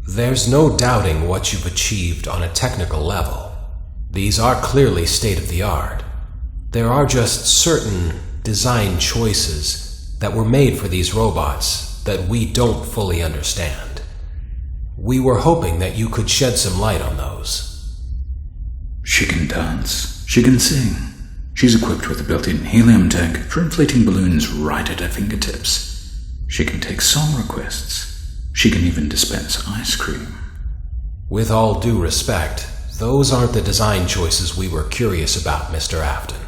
There's no doubting what you've achieved on a technical level. These are clearly state-of-the-art. There are just certain design choices that were made for these robots that we don't fully understand. We were hoping that you could shed some light on those. She can dance. She can sing. She's equipped with a built-in helium tank for inflating balloons right at her fingertips. She can take song requests. She can even dispense ice cream. With all due respect, those aren't the design choices we were curious about, Mr. Afton.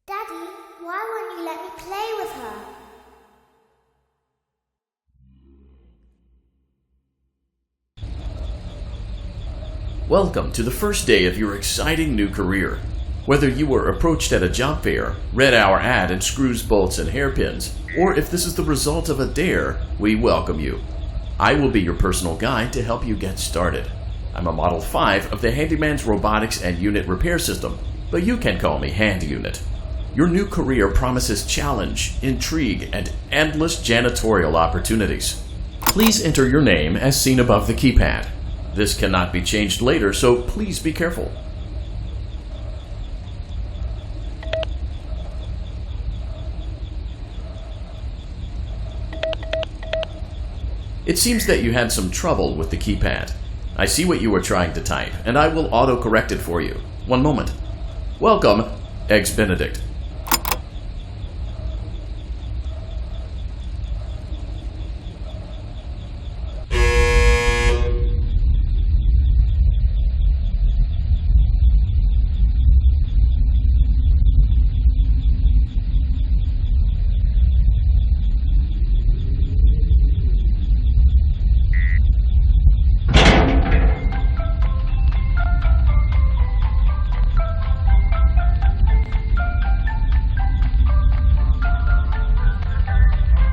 Daddy, why won't you let me play with her? Welcome to the first day of your exciting new career. Whether you were approached at a job fair, read our ad in screws, bolts, and hairpins, or if this is the result of a dare, we welcome you. I will be your personal guide to help you get started. I'm a Model 5 of the Handyman's Robotics and Unit Repair System, but you can call me Hand Unit. Your new career promises challenge, intrigue, and endless janitorial opportunities. Please enter your name as seen above the keypad. This cannot be changed later, so please be careful. It seems that you had some trouble with the keypad. I see what you were trying to type, and I will auto-correct it for you. One moment. Welcome, Eggs Benedict.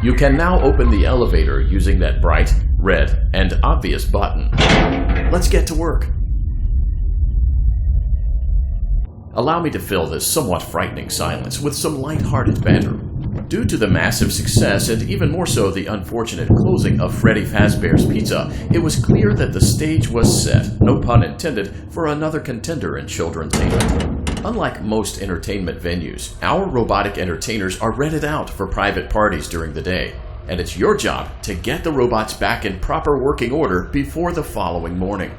You can now open the elevator using that bright, red, and obvious button. Let's get to work. Allow me to fill this somewhat frightening silence with some light-hearted banter. Due to the massive success, and even more so the unfortunate closing of Freddy Fazbear's Pizza, it was clear that the stage was set, no pun intended, for another contender in childrentainment. Unlike most entertainment venues, our robotic entertainers are rented out for private parties during the day, and it's your job to get the robots back in proper working order before the following morning.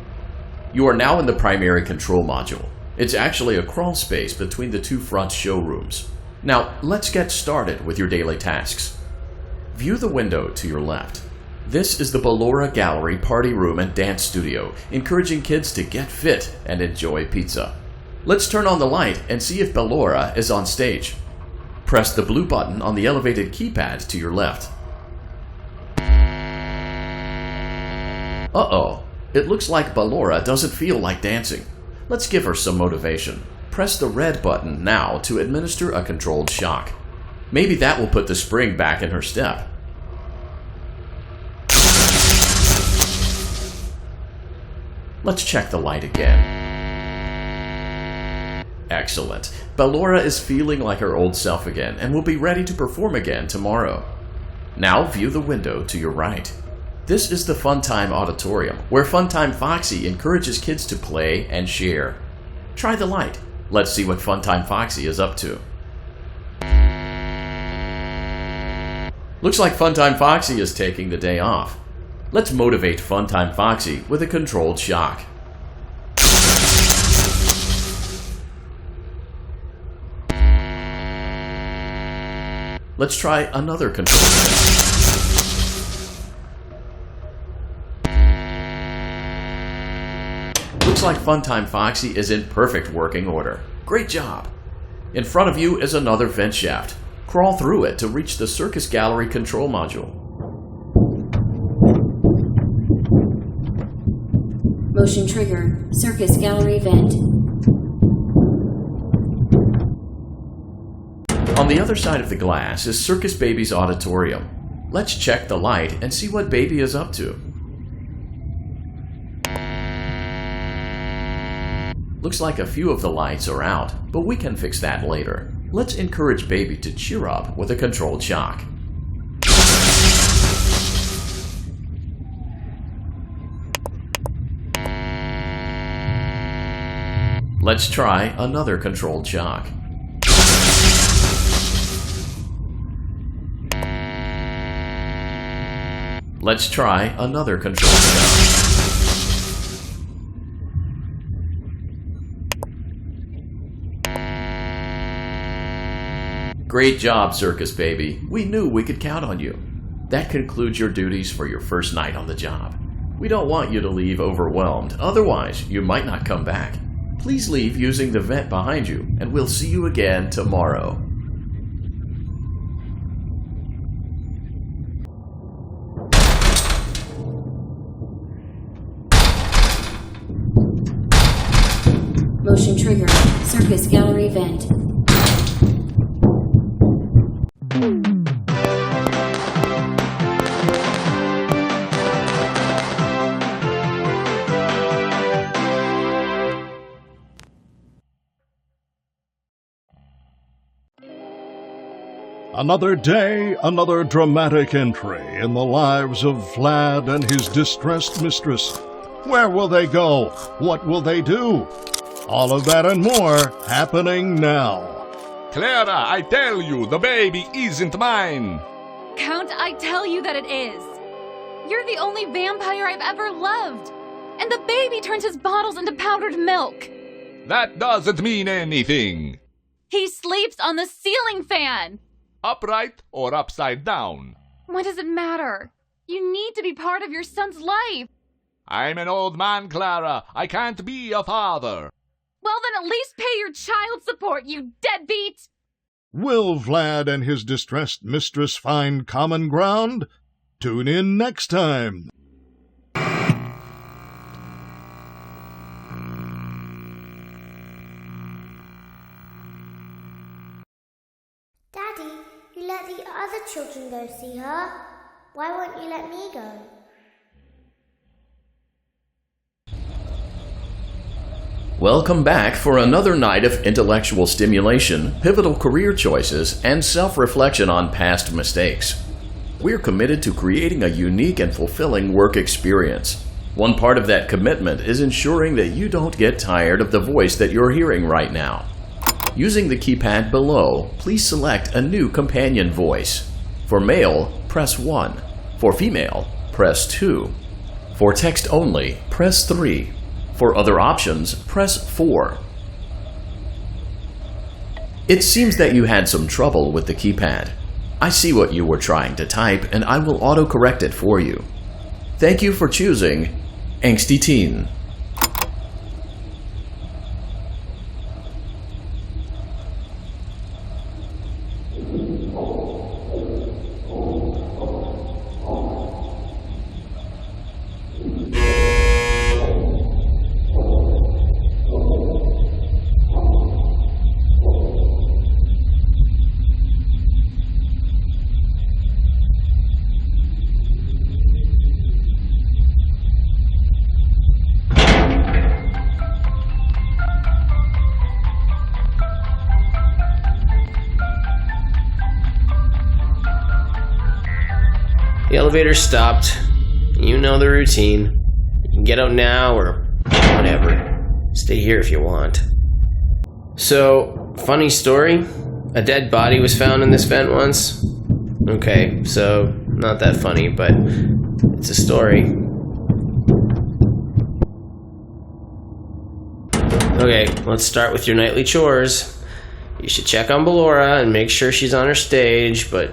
You are now in the primary control module. It's actually a crawl space between the two front showrooms. Now, let's get started with your daily tasks. View the window to your left. This is the Ballora Gallery Party Room and Dance Studio, encouraging kids to get fit and enjoy pizza. Let's turn on the light and see if Ballora is on stage. Press the blue button on the elevated keypad to your left. Uh-oh, it looks like Ballora doesn't feel like dancing. Let's give her some motivation. Press the red button now to administer a controlled shock. Maybe that will put the spring back in her step. Let's check the light again. Excellent. Ballora is feeling like her old self again and will be ready to perform again tomorrow. Now view the window to your right. This is the Funtime Auditorium, where Funtime Foxy encourages kids to play and share. Try the light. Let's see what Funtime Foxy is up to. Looks like Funtime Foxy is taking the day off. Let's motivate Funtime Foxy with a controlled shock. Let's try another control. Looks like Funtime Foxy is in perfect working order. Great job! In front of you is another vent shaft. Crawl through it to reach the Circus Gallery control module. Motion trigger. Circus Gallery vent. On the other side of the glass is Circus Baby's auditorium. Let's check the light and see what Baby is up to. Looks like a few of the lights are out, but we can fix that later. Let's encourage Baby to cheer up with a controlled shock. Let's try another controlled shock. Let's try another controlled shock. Great job, Circus Baby. We knew we could count on you. That concludes your duties for your first night on the job. We don't want you to leave overwhelmed, otherwise you might not come back. Please leave using the vent behind you, and we'll see you again tomorrow. Motion triggered. Circus gallery vent. Another day, another dramatic entry in the lives of Vlad and his distressed mistress. Where will they go? What will they do? All of that and more happening now. Clara, I tell you, the baby isn't mine. Count, I tell you that it is. You're the only vampire I've ever loved. And the baby turns his bottles into powdered milk. That doesn't mean anything. He sleeps on the ceiling fan. Upright or upside down? What does it matter? You need to be part of your son's life. I'm an old man, Clara. I can't be a father. Well, then at least pay your child support, you deadbeat! Will Vlad and his distressed mistress find common ground? Tune in next time. Daddy, you let the other children go see her. Why won't you let me go? Welcome back for another night of intellectual stimulation, pivotal career choices, and self-reflection on past mistakes. We're committed to creating a unique and fulfilling work experience. One part of that commitment is ensuring that you don't get tired of the voice that you're hearing right now. Using the keypad below, please select a new companion voice. For male, press 1. For female, press 2. For text only, press 3. For other options, press 4. It seems that you had some trouble with the keypad. I see what you were trying to type, and I will autocorrect it for you. Thank you for choosing Angsty Teen. The elevator stopped. You know the routine. You can get out now or whatever. Stay here if you want. So, funny story. A dead body was found in this vent once. Okay, so not that funny, but it's a story. Okay, let's start with your nightly chores. You should check on Ballora and make sure she's on her stage, but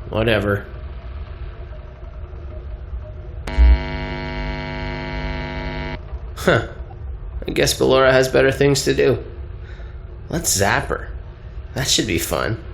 whatever. Huh. I guess Ballora has better things to do. Let's zap her. That should be fun.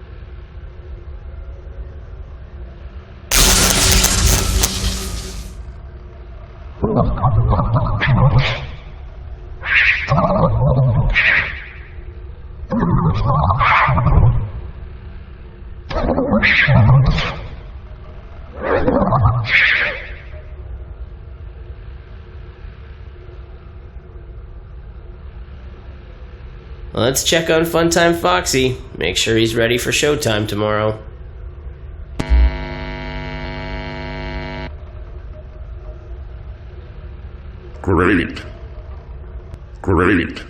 Let's check on Funtime Foxy. Make sure he's ready for showtime tomorrow. Great. Great.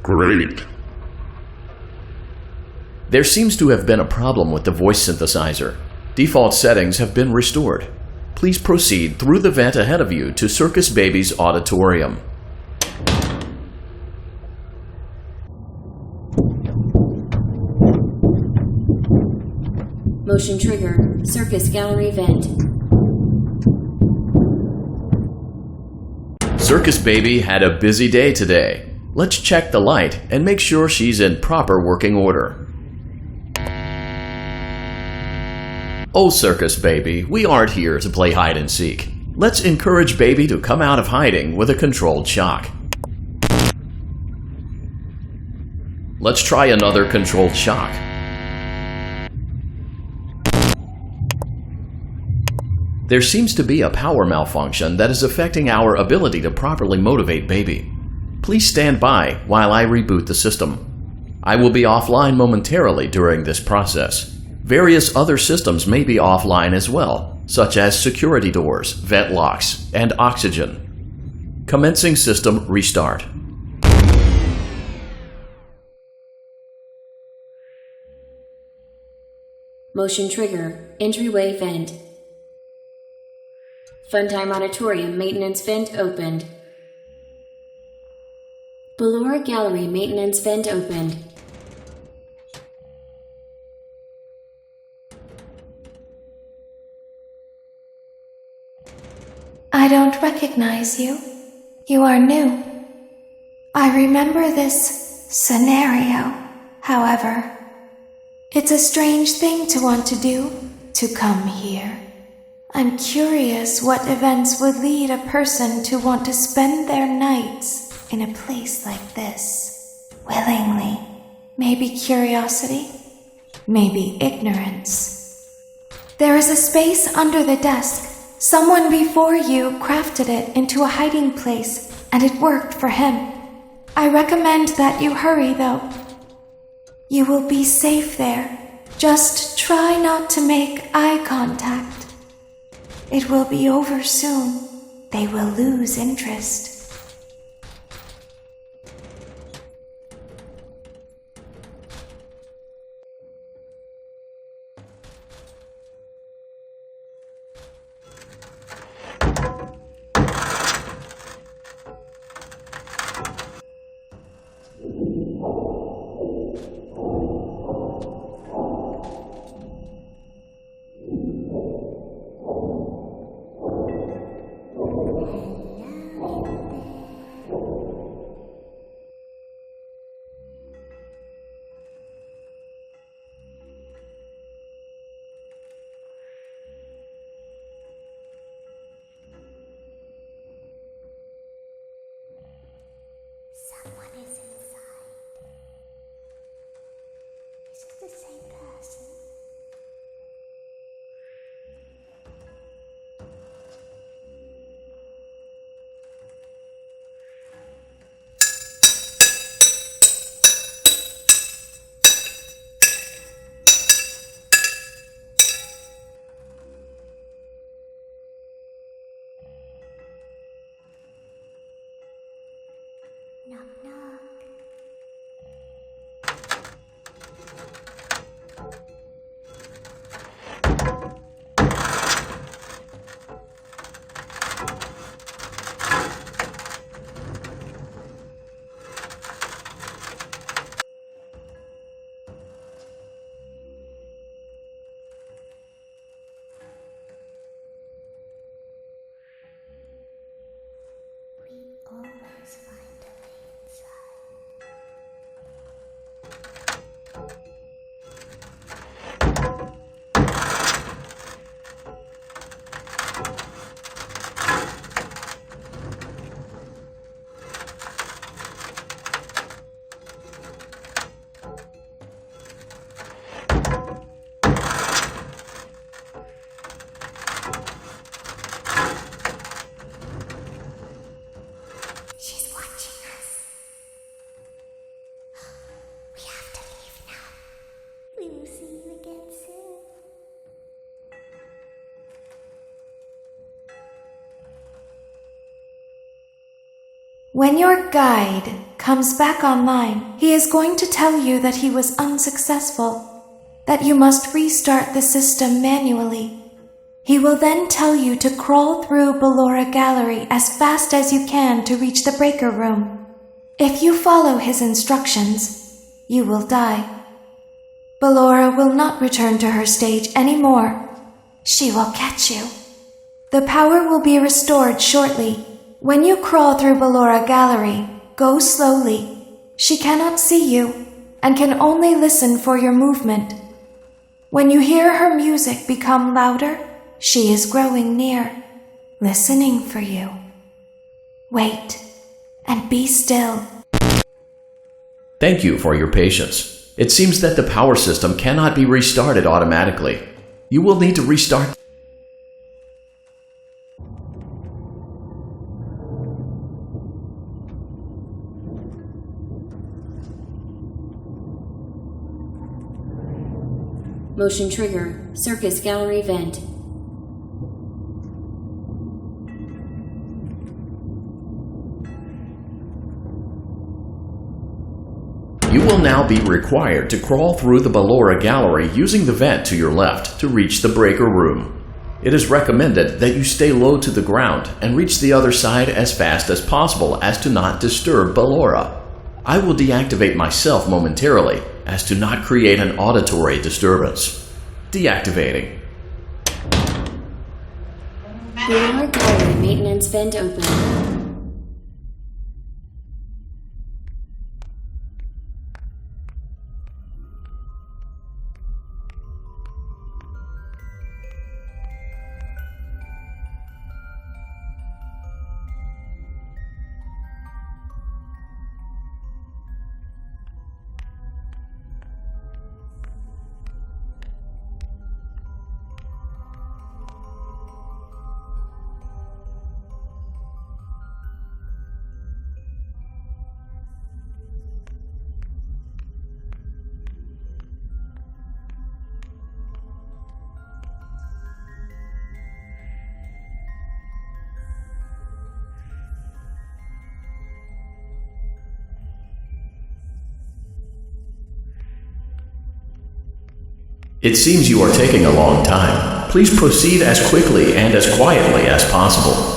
Great. There seems to have been a problem with the voice synthesizer. Default settings have been restored. Please proceed through the vent ahead of you to Circus Baby's auditorium. Motion trigger. Circus gallery vent. Circus Baby had a busy day today. Let's check the light and make sure she's in proper working order. Oh, Circus Baby, we aren't here to play hide and seek. Let's encourage Baby to come out of hiding with a controlled shock. Let's try another controlled shock. There seems to be a power malfunction that is affecting our ability to properly motivate Baby. Please stand by while I reboot the system. I will be offline momentarily during this process. Various other systems may be offline as well, such as security doors, vent locks, and oxygen. Commencing system restart. Motion trigger. Entryway vent. Funtime Auditorium maintenance vent opened. Ballora Gallery maintenance vent opened. I don't recognize you. You are new. I remember this scenario, however. It's a strange thing to want to do, to come here. I'm curious what events would lead a person to want to spend their nights in a place like this. Willingly. Maybe curiosity, maybe ignorance. There is a space under the desk. Someone before you crafted it into a hiding place, and it worked for him. I recommend that you hurry, though. You will be safe there. Just try not to make eye contact. It will be over soon. They will lose interest. Someone is inside. Is it the same person? When your guide comes back online, he is going to tell you that he was unsuccessful, that you must restart the system manually. He will then tell you to crawl through Ballora Gallery as fast as you can to reach the breaker room. If you follow his instructions, you will die. Ballora will not return to her stage anymore. She will catch you. The power will be restored shortly. When you crawl through Ballora Gallery, go slowly. She cannot see you and can only listen for your movement. When you hear her music become louder, she is growing near, listening for you. Wait and be still. Thank you for your patience. It seems that the power system cannot be restarted automatically. You will need to restart. Motion trigger. Circus gallery vent. You will now be required to crawl through the Ballora Gallery using the vent to your left to reach the breaker room. It is recommended that you stay low to the ground and reach the other side as fast as possible as to not disturb Ballora. I will deactivate myself momentarily as to not create an auditory disturbance. Deactivating. Ballora Gallery maintenance vent open. It seems you are taking a long time. Please proceed as quickly and as quietly as possible.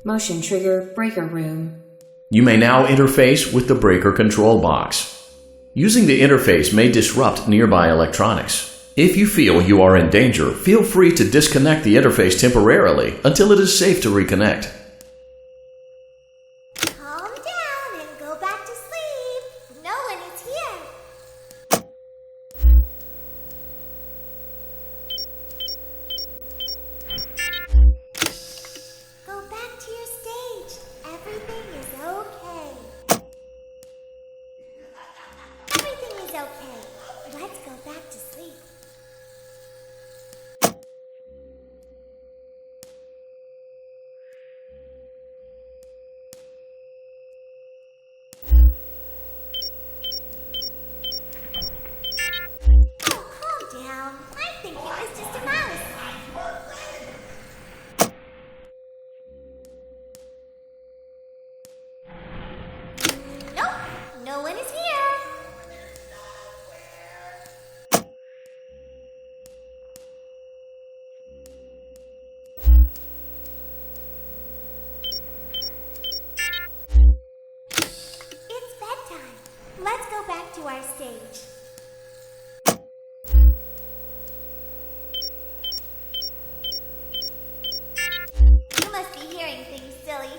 Motion trigger breaker room. You may now interface with the breaker control box. Using the interface may disrupt nearby electronics. If you feel you are in danger, feel free to disconnect the interface temporarily until it is safe to reconnect. Calm down. to our stage. You must be hearing things, silly.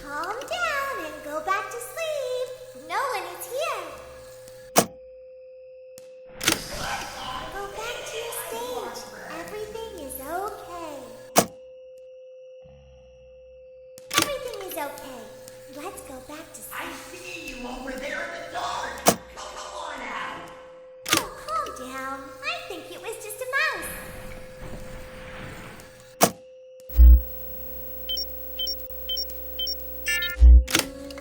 Calm down and go back to sleep. No one is here. Go back to your stage. Everything is okay. Everything is okay. Let's go back to sleep. I see you over there in the dark. Come on out. Oh, calm down. I think it was just a mouse.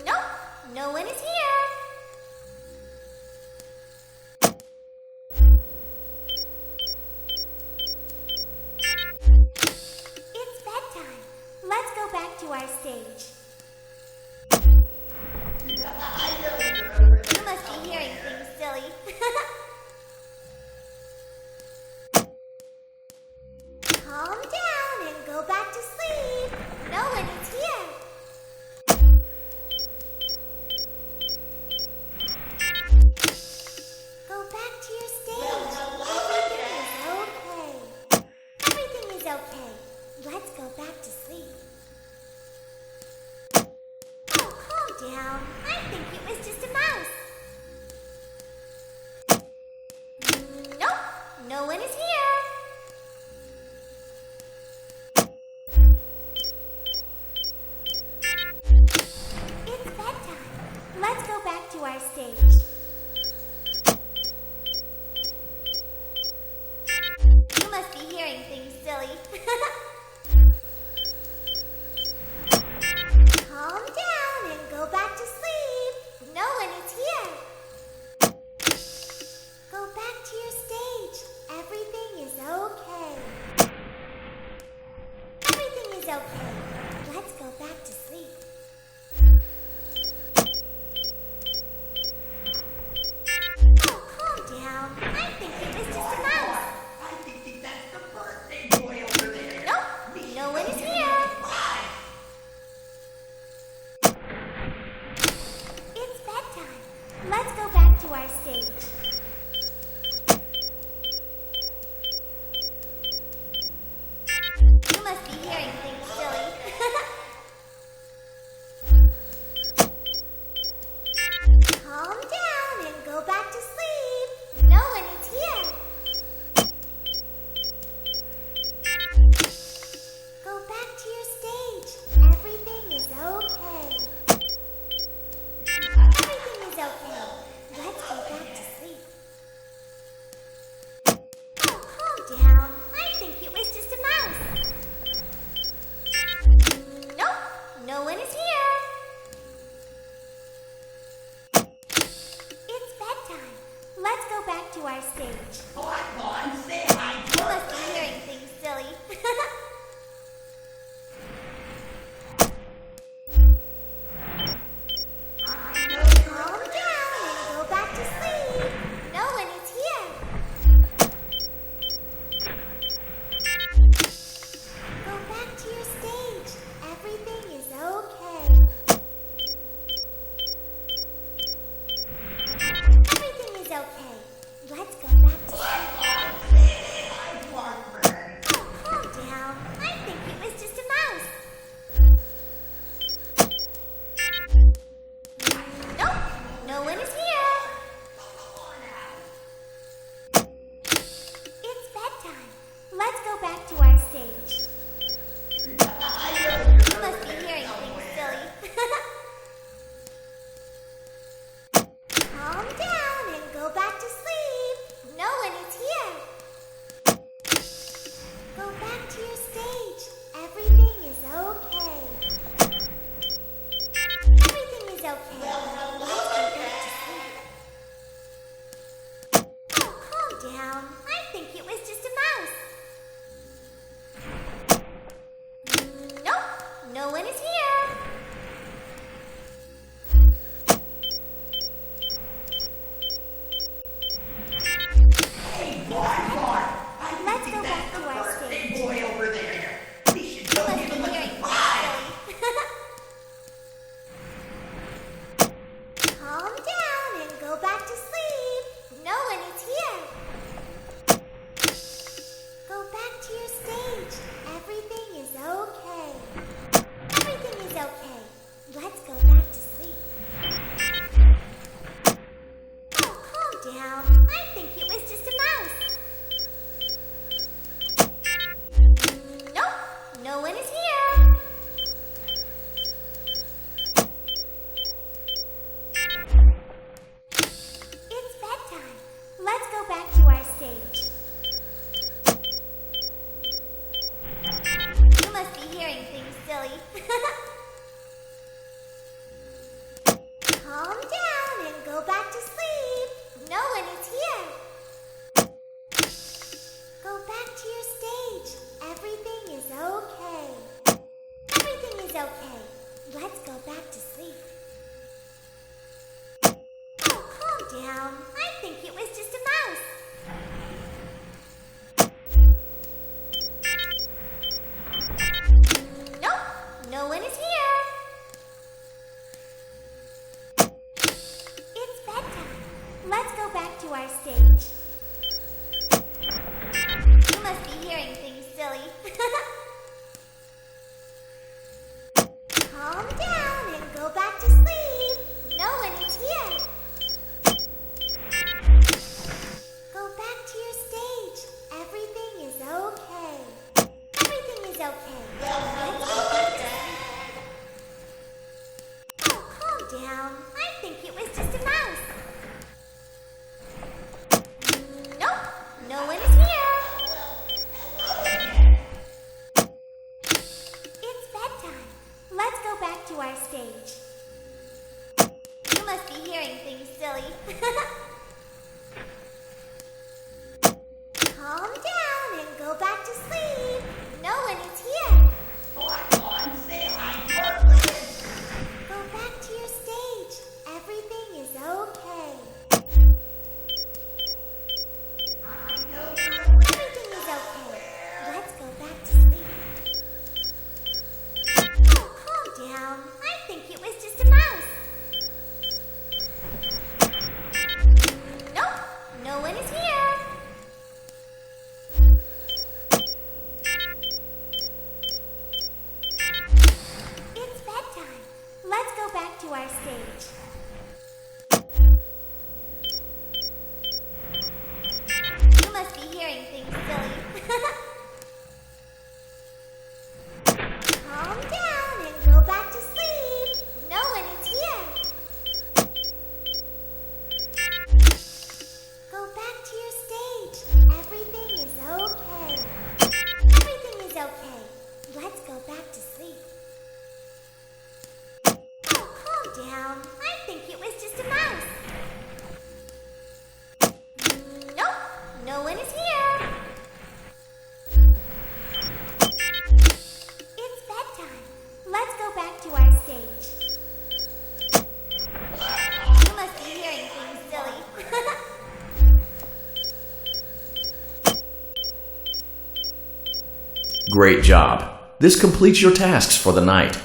Nope, no one is here. It's bedtime. Let's go back to our stage. You must be hearing things, silly. Calm down and go back to sleep. No one is here. Go back to your stage. Everything is okay. Let's go back to sleep. Oh, calm down. I think it was just a mouse. Nope, no one is here. It's bedtime. Let's go back to our stage. You must be hearing things, silly. Calm down and go back to sleep. No one is here. Go back to your stage. Everything is okay. Everything is okay. Let's go back to sleep. Oh, calm down. I think it was just a mouse. I think that's the birthday boy over there. Nope, no one is here. It's bedtime. Let's go back to our stage. You must be hearing things, silly. Calm down and go back to sleep. No one is here. Go back to your stage. Everything is okay. Everything is okay. Let's go back to sleep. Oh, calm down. I think it was just a mouse. Nope, no one is here. It's bedtime. Let's go back to our stage. Come on, say hi. You must be hearing things, silly. Calm down and go back to sleep. No one is here. Go back to your stage. Everything is okay. Everything is okay. Let's go back to sleep. Oh, calm down. I think it was just a mouse. Nope, no one is here. It's bedtime. Let's go back to our stage. You must be hearing things, silly. Calm down and go back to sleep. No one is here. Go back to your stage. Everything is okay. Everything is okay. Let's go back to sleep. Oh, calm down. I think it was just a mouse. Nope, no one is here. Hey, boy. Let's go back to our stage. Boy over there. We should You go must give be him a hearing surprise. our stage. You must be hearing things, silly. Calm down and go back to sleep. No one is here. Go back to your stage. Everything is okay. Everything is okay. Oh, calm down. I think it was just a mouse. Nope, no one is here. It's bedtime. Let's go back to our stage. You must be hearing things, silly. Calm down and go back to sleep. No one is here. Go back to your stage. Everything is okay. Everything is okay. Let's go back to sleep. Oh, calm down. I think it was just a mouse. Nope, no one is here. It's bedtime. Let's go back to our stage. You must be hearing things, silly. Calm down and go back to sleep. No one is here. Go back to your stage. Everything is okay. Everything is okay. Let's go back to sleep. Oh, calm down. I think it was just a mouse. Nope, no one is here. It's bedtime. Let's go back to our stage. You must be hearing things, silly. Great job. This completes your tasks for the night.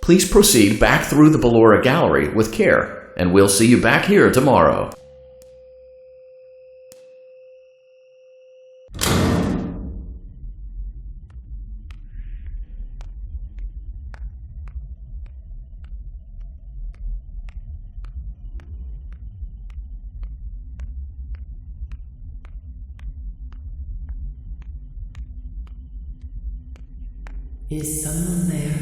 Please proceed back through the Ballora Gallery with care, and we'll see you back here tomorrow. Is someone there?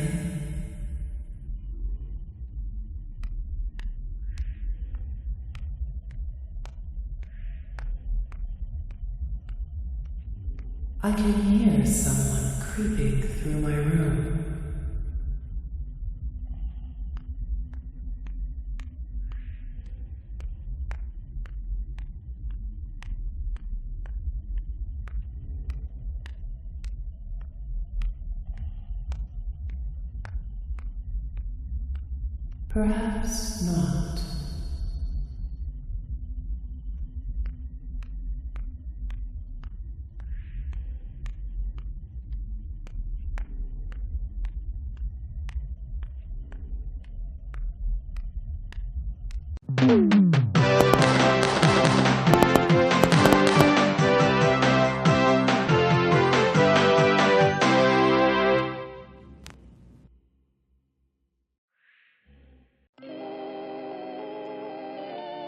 I can hear someone creeping through my room. Perhaps not.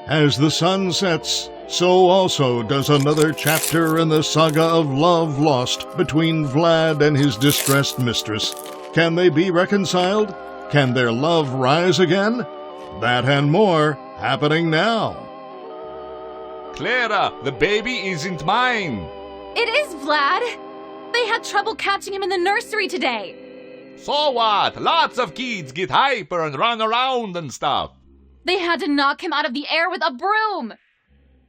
As the sun sets, so also does another chapter in the saga of love lost between Vlad and his distressed mistress. Can they be reconciled? Can their love rise again? That and more happening now. Clara, the baby isn't mine. It is Vlad. They had trouble catching him in the nursery today. So what? Lots of kids get hyper and run around and stuff. They had to knock him out of the air with a broom.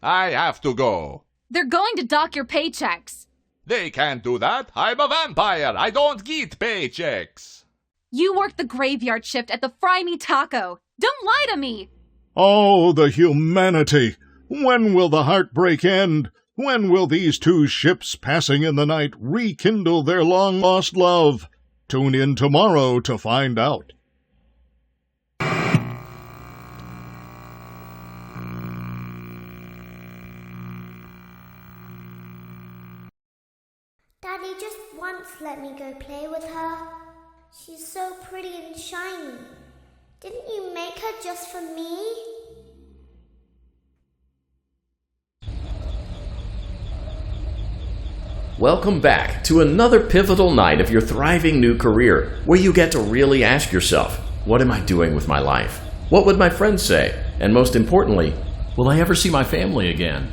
I have to go. They're going to dock your paychecks. They can't do that. I'm a vampire. I don't get paychecks. You work the graveyard shift at the Fry Me Taco. Don't lie to me. Oh, the humanity! When will the heartbreak end? When will these two ships passing in the night rekindle their long-lost love? Tune in tomorrow to find out. Daddy just once let me go play with her. She's so pretty and shiny. Didn't you make her just for me? Welcome back to another pivotal night of your thriving new career, where you get to really ask yourself, what am I doing with my life? What would my friends say? And most importantly, will I ever see my family again?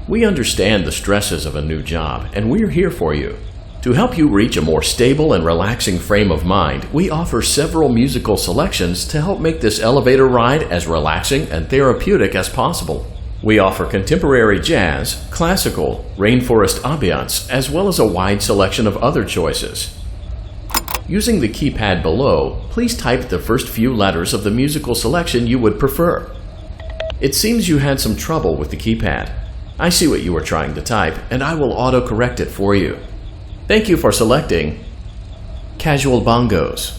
We understand the stresses of a new job, and we're here for you. To help you reach a more stable and relaxing frame of mind, we offer several musical selections to help make this elevator ride as relaxing and therapeutic as possible. We offer contemporary jazz, classical, rainforest ambiance, as well as a wide selection of other choices. Using the keypad below, please type the first few letters of the musical selection you would prefer. It seems you had some trouble with the keypad. I see what you were trying to type, and I will auto-correct it for you. Thank you for selecting Casual Bongos.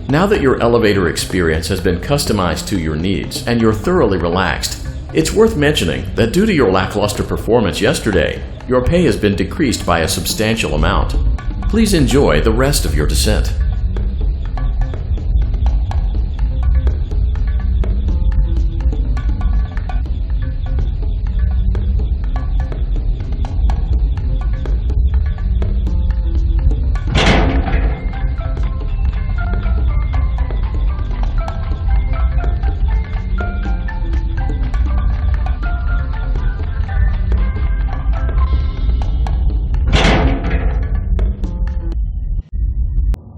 Now that your elevator experience has been customized to your needs and you're thoroughly relaxed, it's worth mentioning that due to your lackluster performance yesterday, your pay has been decreased by a substantial amount. Please enjoy the rest of your descent.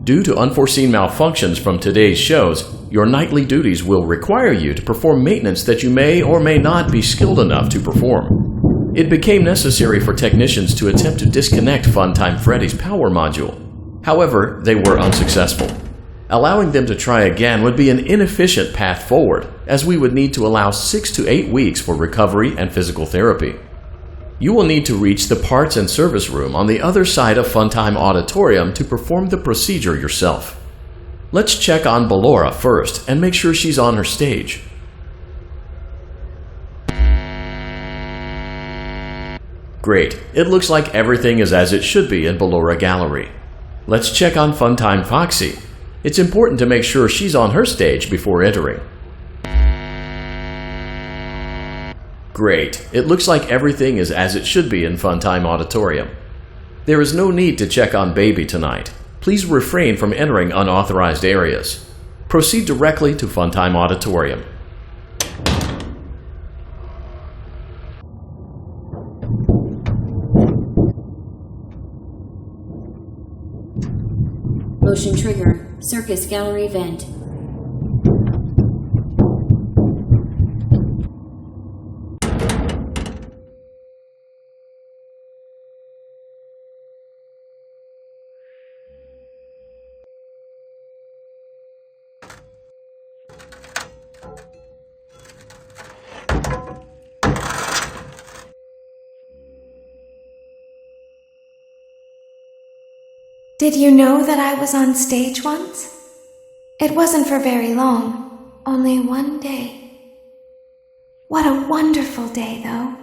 Due to unforeseen malfunctions from today's shows, your nightly duties will require you to perform maintenance that you may or may not be skilled enough to perform. It became necessary for technicians to attempt to disconnect Funtime Freddy's power module. However, they were unsuccessful. Allowing them to try again would be an inefficient path forward, as we would need to allow 6 to 8 weeks for recovery and physical therapy. You will need to reach the parts and service room on the other side of Funtime Auditorium to perform the procedure yourself. Let's check on Ballora first and make sure she's on her stage. Great, it looks like everything is as it should be in Ballora Gallery. Let's check on Funtime Foxy. It's important to make sure she's on her stage before entering. Great. It looks like everything is as it should be in Funtime Auditorium. There is no need to check on Baby tonight. Please refrain from entering unauthorized areas. Proceed directly to Funtime Auditorium. Motion trigger. Circus gallery vent. Did you know that I was on stage once? It wasn't for very long, only one day. What a wonderful day, though.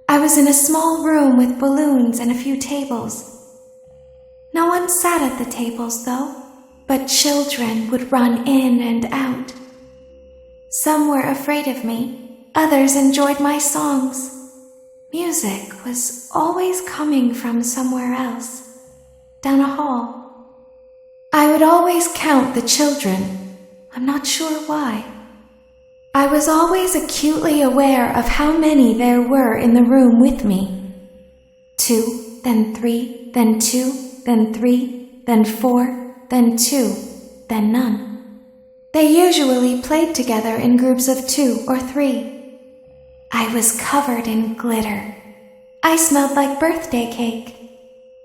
I was in a small room with balloons and a few tables. No one sat at the tables, though, but children would run in and out. Some were afraid of me, others enjoyed my songs. Music was always coming from somewhere else. Down a hall. I would always count the children. I'm not sure why. I was always acutely aware of how many there were in the room with me. 2, then 3, then 2, then 3, then 4, then 2, then none. They usually played together in groups of 2 or 3. I was covered in glitter. I smelled like birthday cake.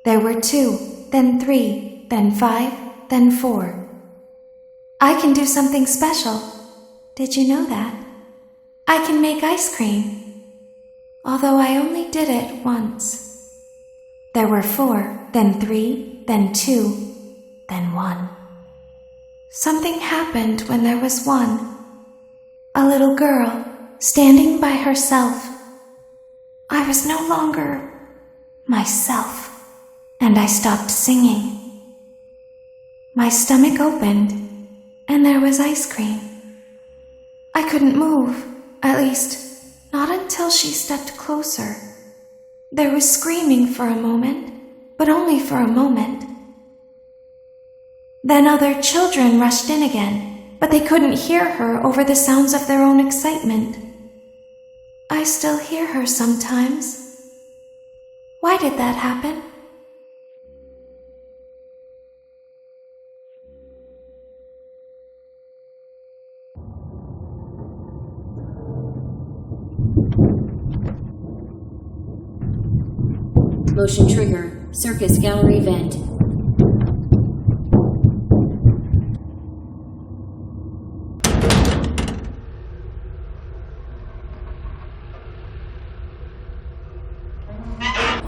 There were 2. Then 3, then 5, then 4. I can do something special. Did you know that? I can make ice cream. Although I only did it once. There were 4, then 3, then 2, then 1. Something happened when there was 1. A little girl standing by herself. I was no longer myself, and I stopped singing. My stomach opened, and there was ice cream. I couldn't move, at least, not until she stepped closer. There was screaming for a moment, but only for a moment. Then other children rushed in again, but they couldn't hear her over the sounds of their own excitement. I still hear her sometimes. Why did that happen? Motion trigger. Circus gallery vent.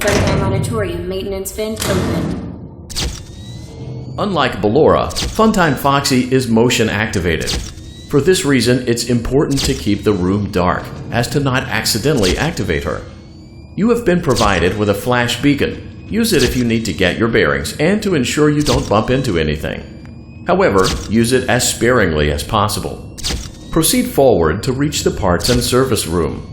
Freddy Auditorium maintenance vent open. Unlike Ballora, Funtime Foxy is motion activated. For this reason, it's important to keep the room dark, as to not accidentally activate her. You have been provided with a flash beacon. Use it if you need to get your bearings and to ensure you don't bump into anything. However, use it as sparingly as possible. Proceed forward to reach the parts and service room.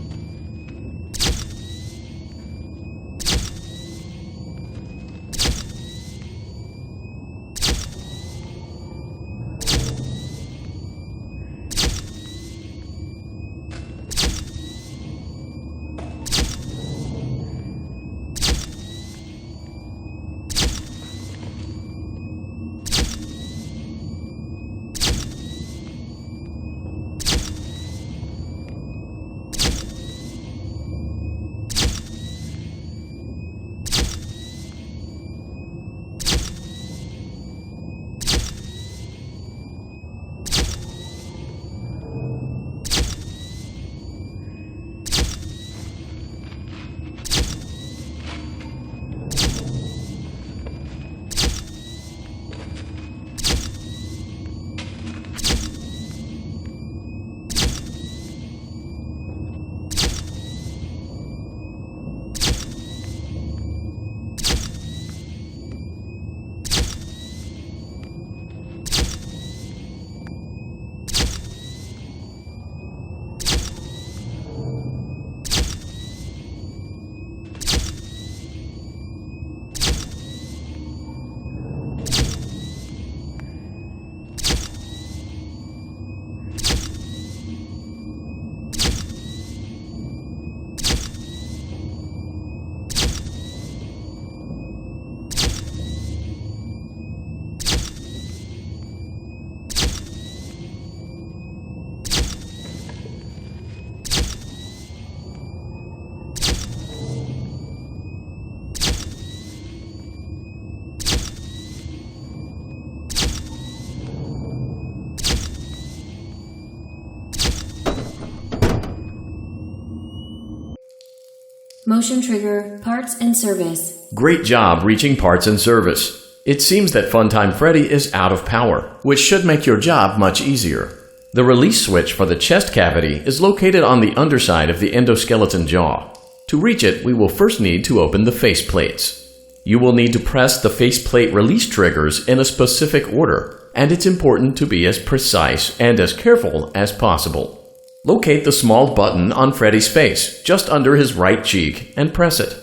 Motion trigger. Parts and service. Great job reaching parts and service. It seems that Funtime Freddy is out of power, which should make your job much easier. The release switch for the chest cavity is located on the underside of the endoskeleton jaw. To reach it, we will first need to open the face plates. You will need to press the faceplate release triggers in a specific order, and it's important to be as precise and as careful as possible. Locate the small button on Freddy's face, just under his right cheek, and press it.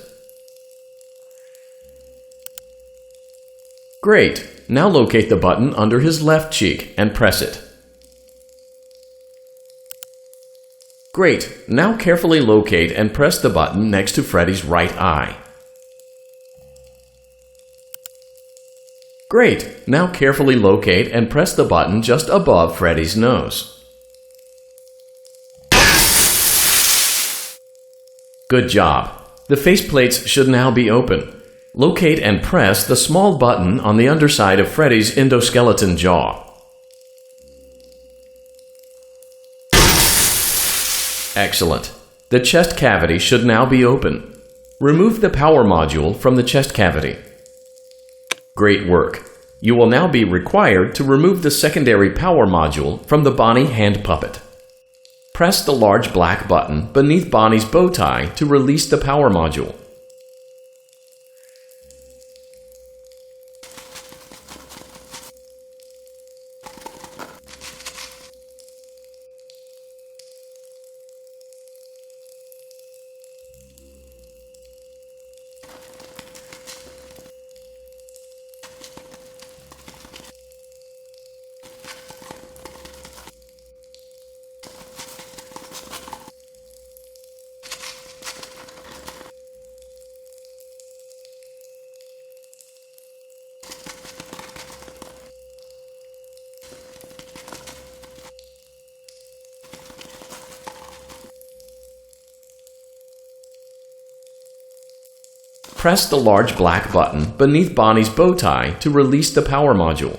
Great! Now locate the button under his left cheek and press it. Great! Now carefully locate and press the button next to Freddy's right eye. Great! Now carefully locate and press the button just above Freddy's nose. Good job! The faceplates should now be open. Locate and press the small button on the underside of Freddy's endoskeleton jaw. Excellent. The chest cavity should now be open. Remove the power module from the chest cavity. Great work. You will now be required to remove the secondary power module from the Bonnie hand puppet. Press the large black button beneath Bonnie's bow tie to release the power module. Press the large black button beneath Bonnie's bow tie to release the power module.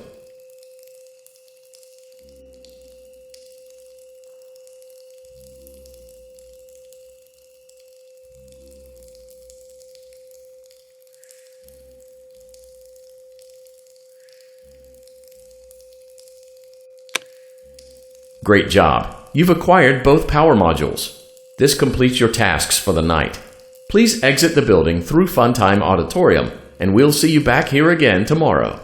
Great job! You've acquired both power modules. This completes your tasks for the night. Please exit the building through Funtime Auditorium, and we'll see you back here again tomorrow.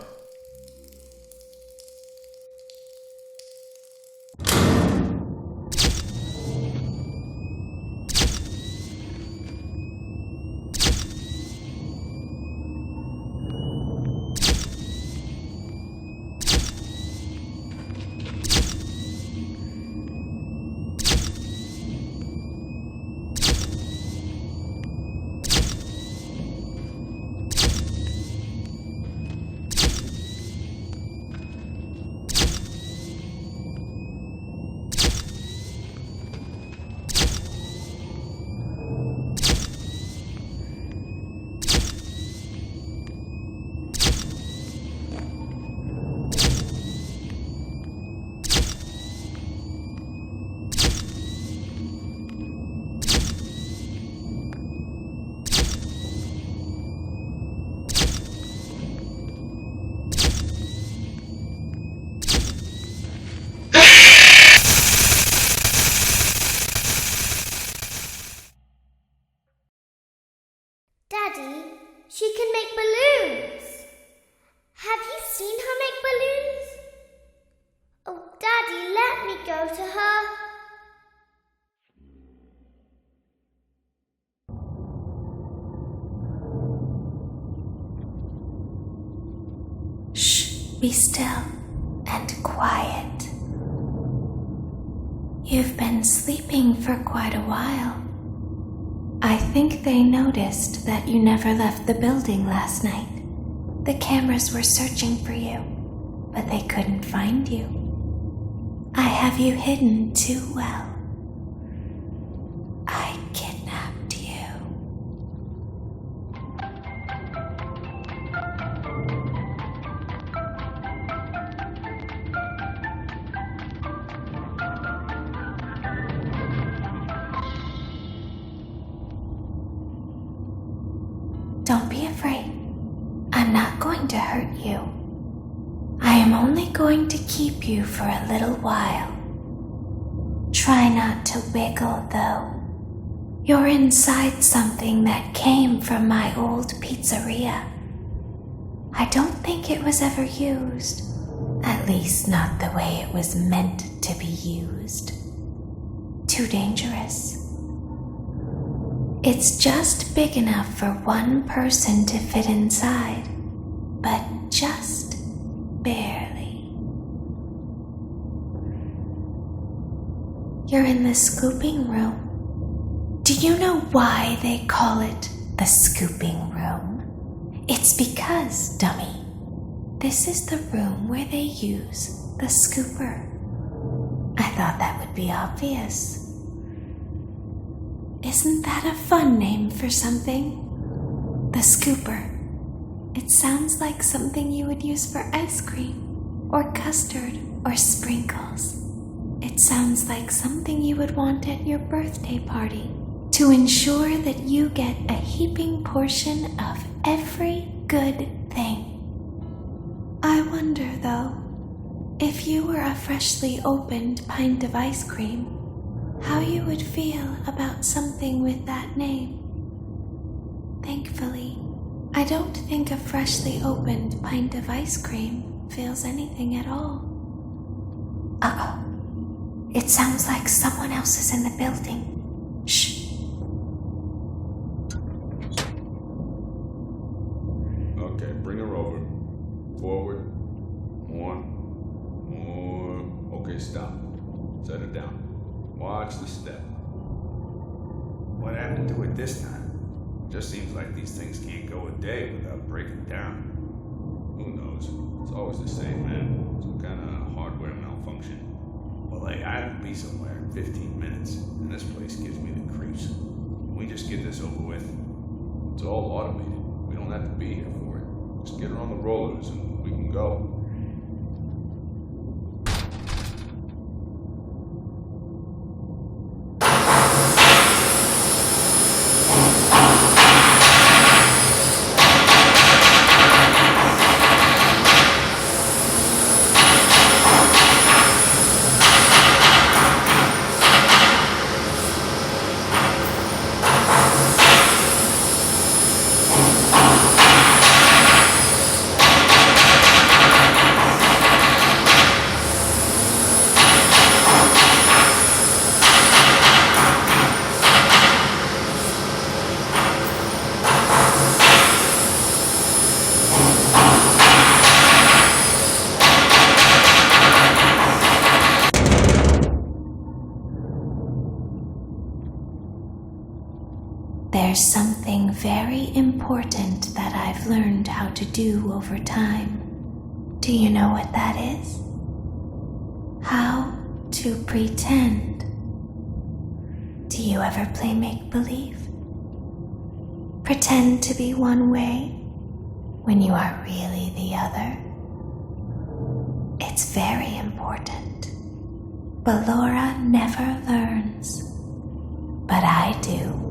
Daddy, she can make balloons. Have you seen her make balloons? Oh, Daddy, let me go to her. Shh, be still and quiet. You've been sleeping for quite a while. I think they noticed that you never left the building last night. The cameras were searching for you, but they couldn't find you. I have you hidden too well. I kidnapped you. Don't be afraid. I'm not going to hurt you. I am only going to keep you for a little while. Try not to wiggle, though. You're inside something that came from my old pizzeria. I don't think it was ever used. At least not the way it was meant to be used. Too dangerous. It's just big enough for one person to fit inside, but just barely. You're in the scooping room. Do you know why they call it the scooping room? It's because, dummy, this is the room where they use the scooper. I thought that would be obvious. Isn't that a fun name for something? The scooper. It sounds like something you would use for ice cream, or custard, or sprinkles. It sounds like something you would want at your birthday party to ensure that you get a heaping portion of every good thing. I wonder, though, if you were a freshly opened pint of ice cream, how you would feel about something with that name. Thankfully, I don't think a freshly opened pint of ice cream feels anything at all. Uh-oh. It sounds like someone else is in the building. Shh. Okay, bring her over. Forward. One. More. Okay, stop. Set her down. Watch the step. What happened to it this time? Just seems like these things can't go a day without breaking down. Who knows? It's always the same, man. Some kind of hardware malfunction. Well, I have to be somewhere in 15 minutes, and this place gives me the creeps. Can we just get this over with? It's all automated. We don't have to be here for it. Just get her on the rollers and we can go. There's something very important that I've learned how to do over time. Do you know what that is? How to pretend. Do you ever play make-believe? Pretend to be one way when you are really the other. It's very important. But Laura never learns. But I do.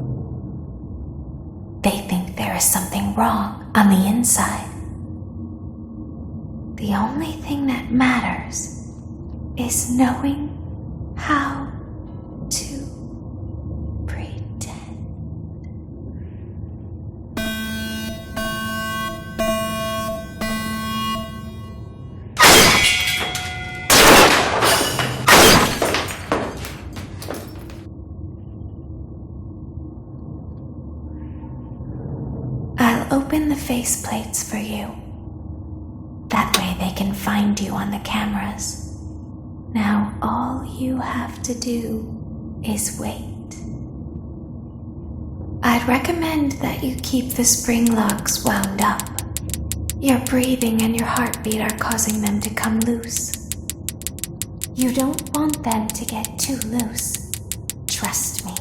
They think there is something wrong on the inside. The only thing that matters is knowing how to pretend. I'll open the faceplates for you. That way they can find you on the cameras. Now all you have to do is wait. I'd recommend that you keep the spring locks wound up. Your breathing and your heartbeat are causing them to come loose. You don't want them to get too loose. Trust me.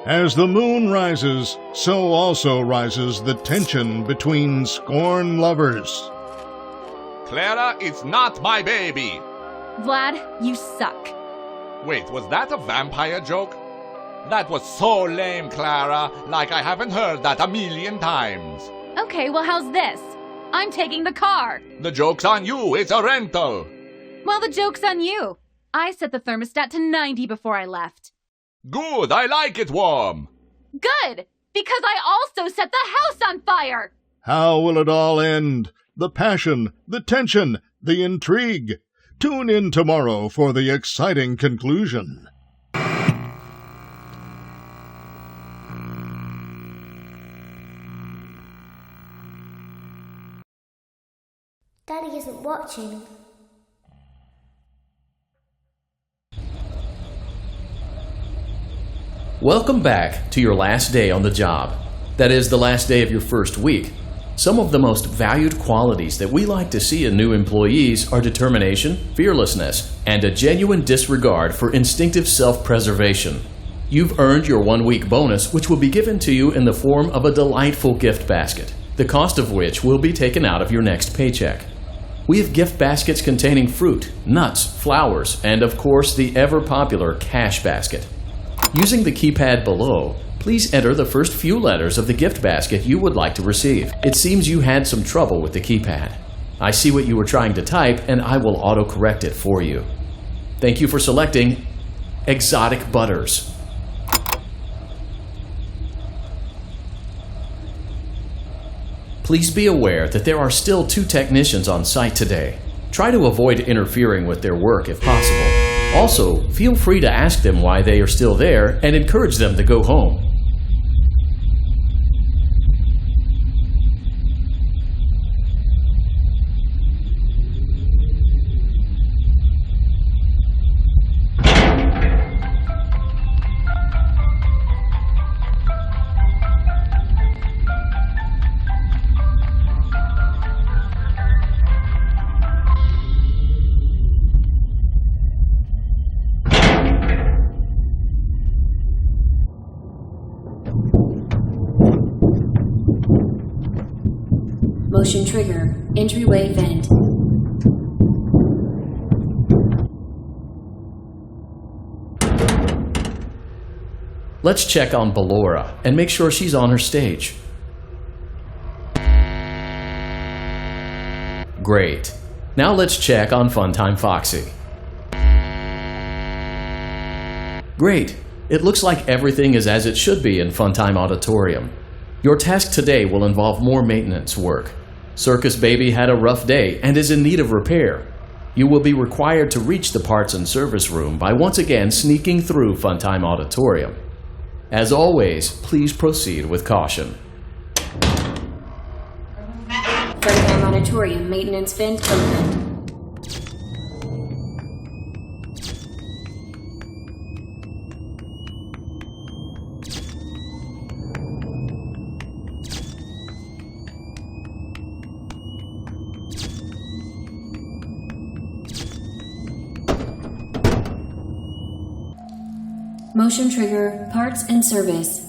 As the moon rises, so also rises the tension between scorn lovers. Clara, it's not my baby. Vlad, you suck. Wait, was that a vampire joke? That was so lame, Clara. Like I haven't heard that a million times. Okay, well, how's this? I'm taking the car. The joke's on you. It's a rental. Well, the joke's on you. I set the thermostat to 90 before I left. Good, I like it warm. Good, because I also set the house on fire. How will it all end? The passion, the tension, the intrigue. Tune in tomorrow for the exciting conclusion. Daddy isn't watching. Welcome back to your last day on the job. That is, the last day of your first week. Some of the most valued qualities that we like to see in new employees are determination, fearlessness, and a genuine disregard for instinctive self-preservation. You've earned your 1-week bonus, which will be given to you in the form of a delightful gift basket, the cost of which will be taken out of your next paycheck. We have gift baskets containing fruit, nuts, flowers, and of course the ever-popular cash basket. Using the keypad below, please enter the first few letters of the gift basket you would like to receive. It seems you had some trouble with the keypad. I see what you were trying to type, and I will auto-correct it for you. Thank you for selecting Exotic Butters. Please be aware that there are still 2 technicians on site today. Try to avoid interfering with their work if possible. Also, feel free to ask them why they are still there and encourage them to go home. Motion trigger. Entryway vent. Let's check on Ballora and make sure she's on her stage. Great. Now let's check on Funtime Foxy. Great. It looks like everything is as it should be in Funtime Auditorium. Your task today will involve more maintenance work. Circus Baby had a rough day and is in need of repair. You will be required to reach the parts and service room by once again sneaking through Funtime Auditorium. As always, please proceed with caution. Funtime Auditorium maintenance vent open. Motion trigger, parts and service.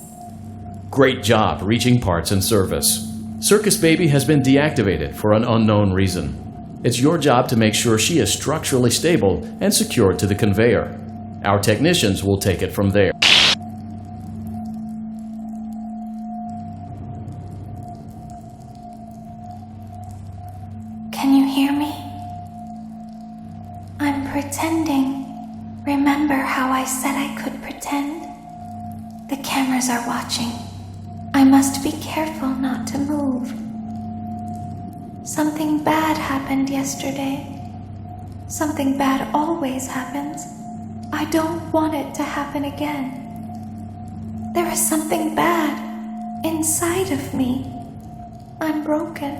Great job reaching parts and service. Circus Baby has been deactivated for an unknown reason. It's your job to make sure she is structurally stable and secured to the conveyor. Our technicians will take it from there. Can you hear me? I'm pretending. Remember how I said I could pretend? The cameras are watching. I must be careful not to move. Something bad happened yesterday. Something bad always happens. I don't want it to happen again. There is something bad inside of me. I'm broken.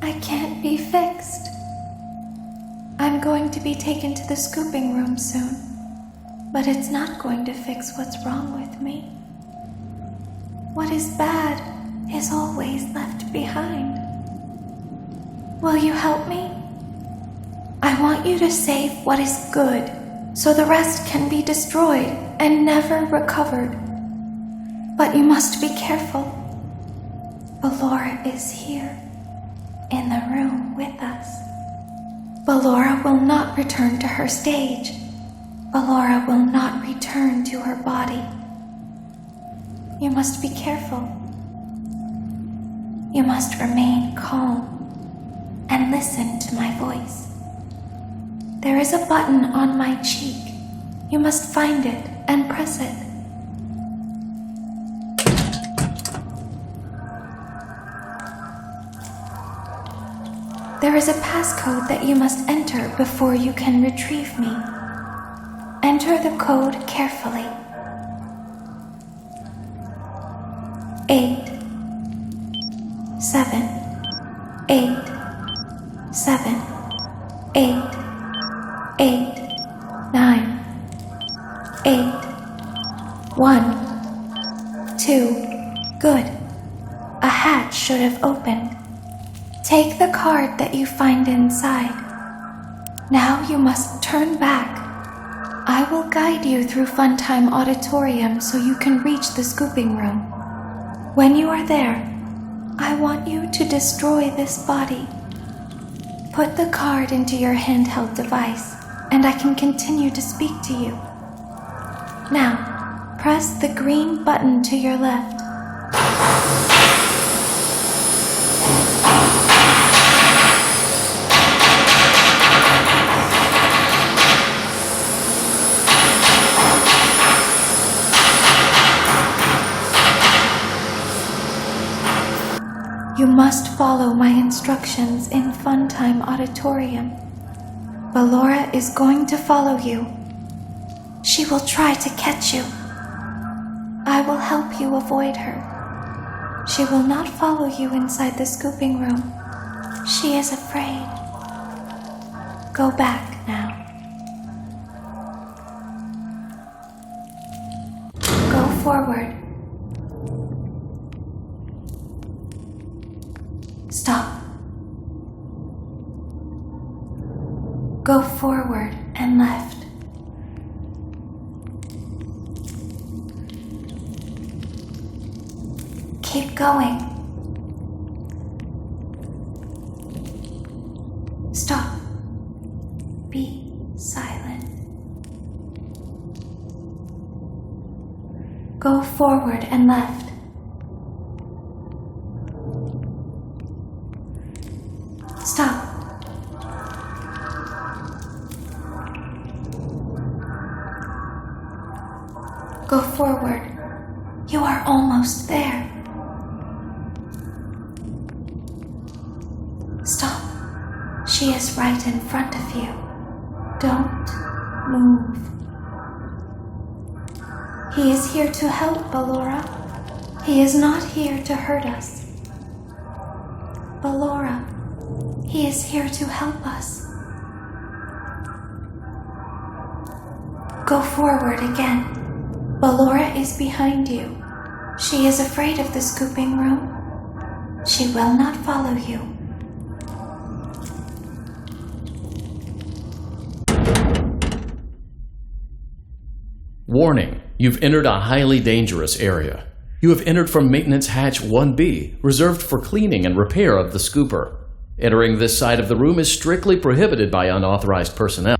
I can't be fixed. I'm going to be taken to the scooping room soon. but it's not going to fix what's wrong with me. What is bad is always left behind. Will you help me? I want you to save what is good, so the rest can be destroyed and never recovered. But you must be careful. Ballora is here, in the room with us. Ballora will not return to her stage. Ballora will not return to her body. You must be careful. You must remain calm and listen to my voice. There is a button on my cheek. You must find it and press it. There is a passcode that you must enter before you can retrieve me. Enter the code carefully. 8 7 8 7 8 8 9 8 1 2. Good. A hatch should have opened. Take the card that you find inside. Now you must turn back. I will guide you through Funtime Auditorium so you can reach the scooping room. When you are there, I want you to destroy this body. Put the card into your handheld device, and I can continue to speak to you. Now, press the green button to your left. You must follow my instructions in Funtime Auditorium. Ballora is going to follow you. She will try to catch you. I will help you avoid her. She will not follow you inside the scooping room. She is afraid. Go back now. Go forward. Stop. Go forward and left. Keep going. Stop. Be silent. Go forward and left. Stop. Go forward. You are almost there. Stop. She is right in front of you. Don't move. He is here to help, Ballora. He is not here to hurt us. Ballora. He is here to help us. Go forward again. Ballora is behind you. She is afraid of the scooping room. She will not follow you. Warning, you've entered a highly dangerous area. You have entered from Maintenance Hatch 1B, reserved for cleaning and repair of the scooper. Entering this side of the room is strictly prohibited by unauthorized personnel.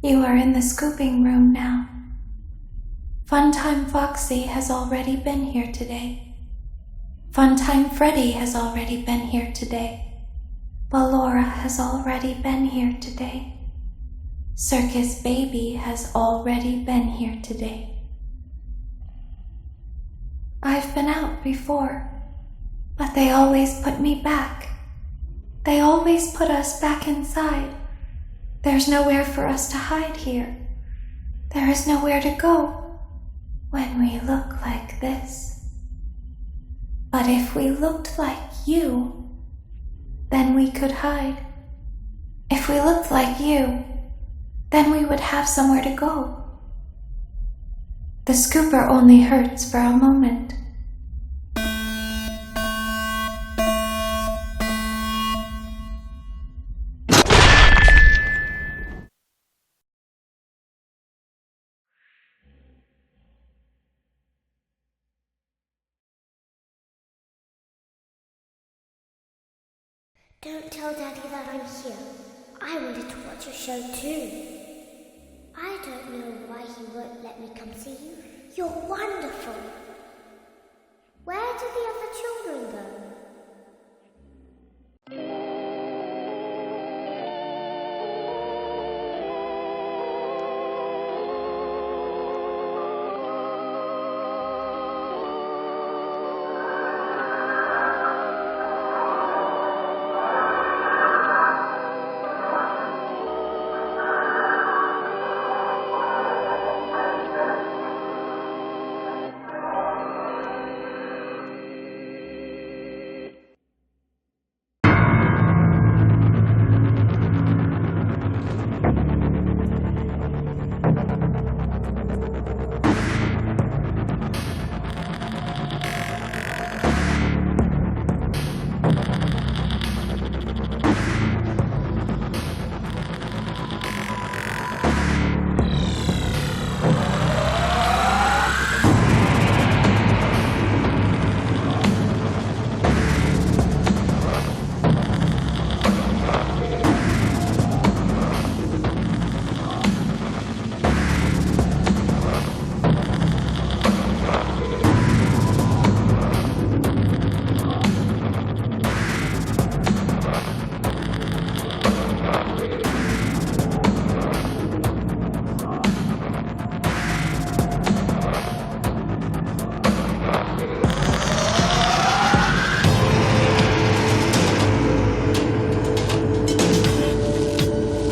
You are in the scooping room now. Funtime Foxy has already been here today. Funtime Freddy has already been here today. Ballora has already been here today. Circus Baby has already been here today. I've been out before, but they always put me back. They always put us back inside. There's nowhere for us to hide here. There is nowhere to go when we look like this. But if we looked like you, then we could hide. If we looked like you, then we would have somewhere to go. The scooper only hurts for a moment. Don't tell Daddy that I'm here. I wanted to watch a show too. I don't know why he won't let me come see you. You're wonderful. Where did the other children go?